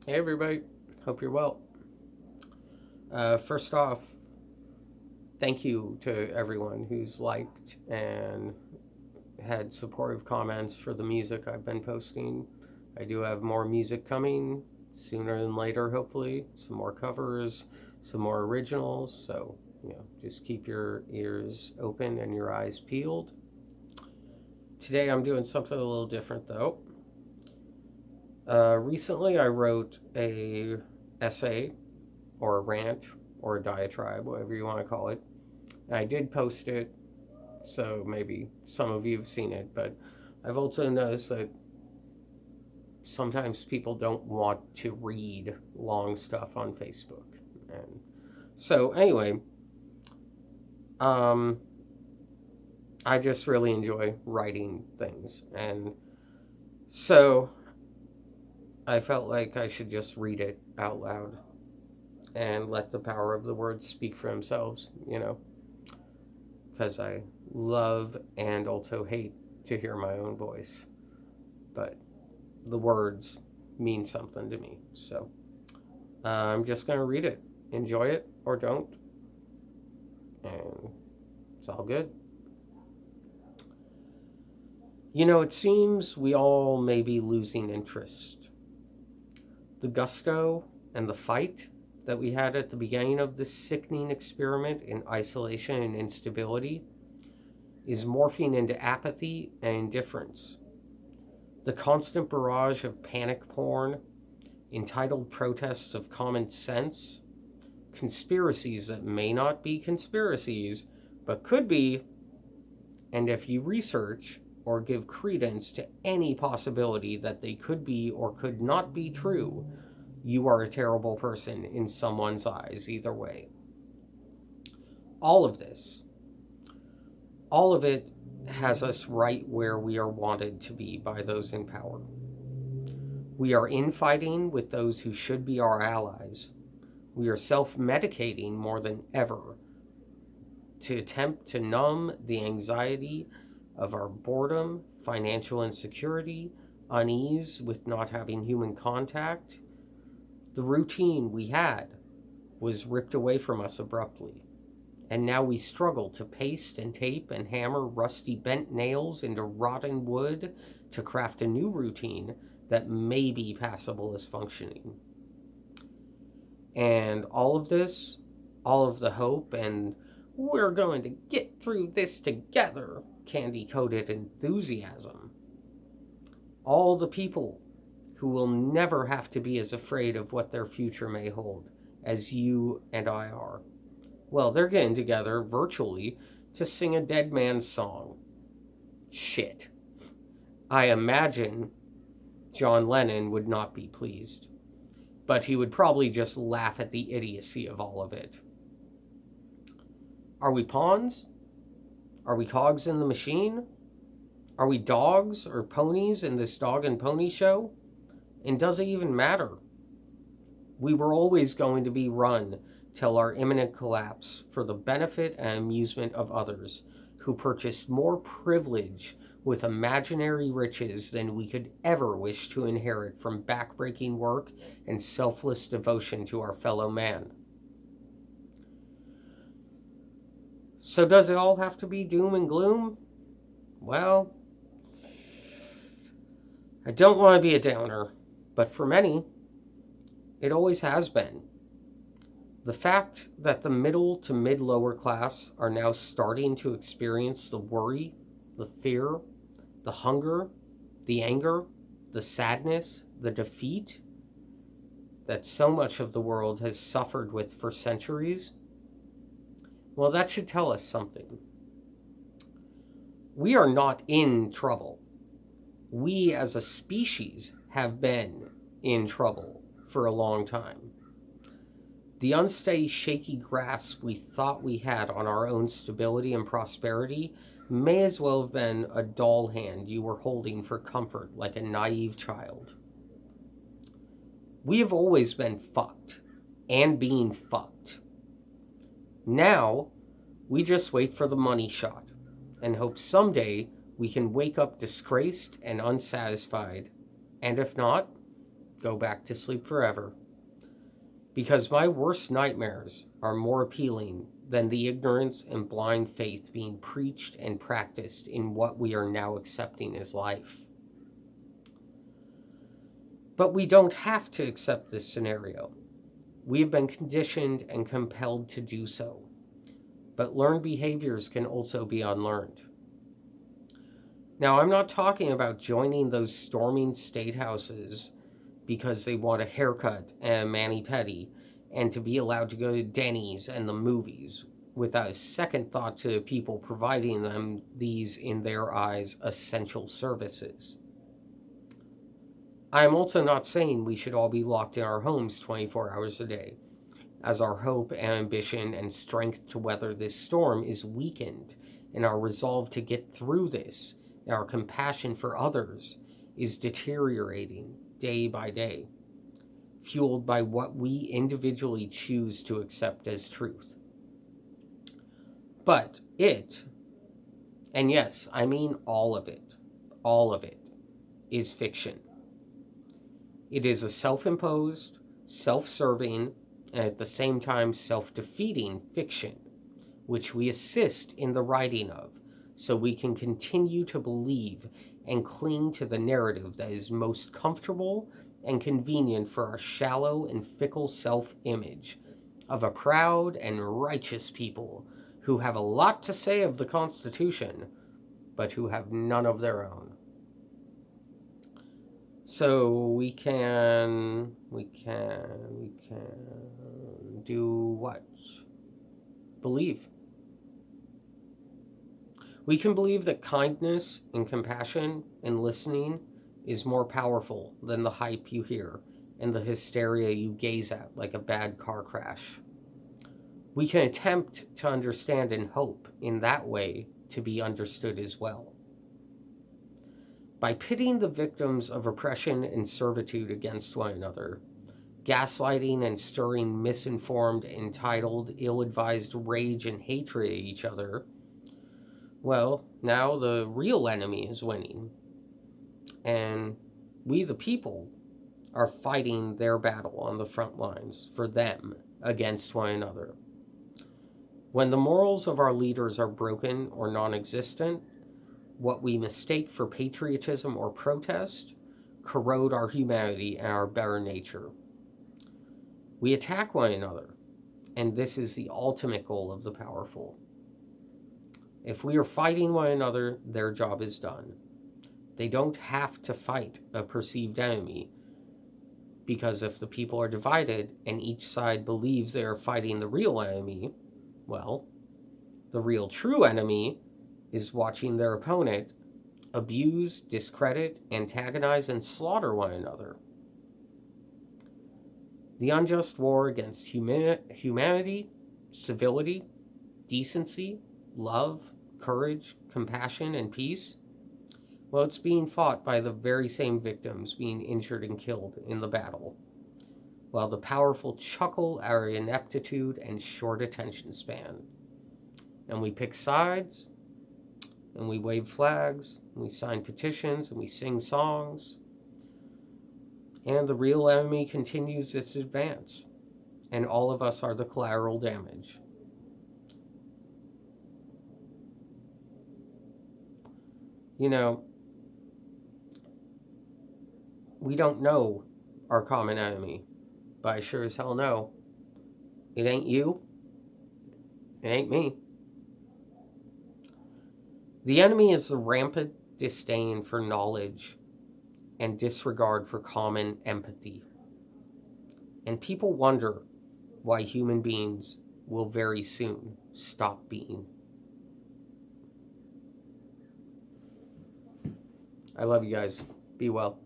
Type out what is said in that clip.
Hey everybody, hope you're well. First off, thank you to everyone who's liked and had supportive comments for the music I've been posting. I do have more music coming sooner than later, hopefully. Some more covers, some more originals. So, just keep your ears open and your eyes peeled. Today I'm doing something a little different though. Recently I wrote a essay or a rant or a diatribe, whatever you want to call it. And I did post it, so maybe some of you have seen it, but I've also noticed that sometimes people don't want to read long stuff on Facebook. And so, anyway, um, I just really enjoy writing things. And so I felt like I should just read it out loud and let the power of the words speak for themselves, because I love and also hate to hear my own voice. But the words mean something to me. So I'm just going to read it. Enjoy it or don't. And it's all good. It seems we all may be losing interest. The gusto and the fight that we had at the beginning of this sickening experiment in isolation and instability is morphing into apathy and indifference. The constant barrage of panic porn, entitled protests of common sense, conspiracies that may not be conspiracies, but could be, and if you research or give credence to any possibility that they could be or could not be true, you are a terrible person in someone's eyes, either way. All of this, all of it has us right where we are wanted to be by those in power. We are infighting with those who should be our allies. We are self-medicating more than ever to attempt to numb the anxiety of our boredom, financial insecurity, unease with not having human contact. The routine we had was ripped away from us abruptly, and now we struggle to paste and tape and hammer rusty bent nails into rotten wood to craft a new routine that may be passable as functioning. And all of this, all of the hope and we're going to get through this together candy coated enthusiasm. All the people who will never have to be as afraid of what their future may hold as you and I are. Well, they're getting together virtually to sing a dead man's song. Shit. I imagine John Lennon would not be pleased, but he would probably just laugh at the idiocy of all of it. Are we pawns? Are we cogs in the machine? Are we dogs or ponies in this dog and pony show? And does it even matter? We were always going to be run till our imminent collapse for the benefit and amusement of others who purchased more privilege with imaginary riches than we could ever wish to inherit from backbreaking work and selfless devotion to our fellow man. So does it all have to be doom and gloom? Well, I don't want to be a downer, but for many, it always has been. The fact that the middle to mid-lower class are now starting to experience the worry, the fear, the hunger, the anger, the sadness, the defeat that so much of the world has suffered with for centuries, well, that should tell us something. We are not in trouble. We as a species have been in trouble for a long time. The unsteady, shaky grasp we thought we had on our own stability and prosperity may as well have been a doll hand you were holding for comfort like a naive child. We have always been fucked and being fucked. Now, we just wait for the money shot and hope someday we can wake up disgraced and unsatisfied. And if not, go back to sleep forever, because my worst nightmares are more appealing than the ignorance and blind faith being preached and practiced in what we are now accepting as life. But we don't have to accept this scenario. We have been conditioned and compelled to do so. But learned behaviors can also be unlearned. Now, I'm not talking about joining those storming state houses because they want a haircut and a mani-pedi and to be allowed to go to Denny's and the movies without a second thought to people providing them these, in their eyes, essential services. I am also not saying we should all be locked in our homes 24 hours a day, as our hope and ambition and strength to weather this storm is weakened, and our resolve to get through this, and our compassion for others, is deteriorating day by day, fueled by what we individually choose to accept as truth. But it, and yes, I mean all of it, is fiction. It is a self-imposed, self-serving, and at the same time self-defeating fiction, which we assist in the writing of, so we can continue to believe and cling to the narrative that is most comfortable and convenient for our shallow and fickle self-image of a proud and righteous people who have a lot to say of the Constitution, but who have none of their own. So we can do what? Believe. We can believe that kindness and compassion and listening is more powerful than the hype you hear and the hysteria you gaze at like a bad car crash. We can attempt to understand and hope in that way to be understood as well. By pitting the victims of oppression and servitude against one another, gaslighting and stirring misinformed, entitled, ill-advised rage and hatred at each other, well, now the real enemy is winning. And we, the people, are fighting their battle on the front lines for them against one another. When the morals of our leaders are broken or non-existent, what we mistake for patriotism or protest corrode our humanity and our better nature. We attack one another, and this is the ultimate goal of the powerful. If we are fighting one another, their job is done. They don't have to fight a perceived enemy, because if the people are divided and each side believes they are fighting the real enemy, well, the real true enemy is watching their opponent abuse, discredit, antagonize, and slaughter one another. The unjust war against humanity, civility, decency, love, courage, compassion, and peace, well, it's being fought by the very same victims being injured and killed in the battle, while the powerful chuckle at our ineptitude and short attention span. And we pick sides, and we wave flags, and we sign petitions, and we sing songs. And the real enemy continues its advance, and all of us are the collateral damage. You know, we don't know our common enemy, but I sure as hell know it ain't you, it ain't me. The enemy is the rampant disdain for knowledge and disregard for common empathy. And people wonder why human beings will very soon stop being. I love you guys. Be well.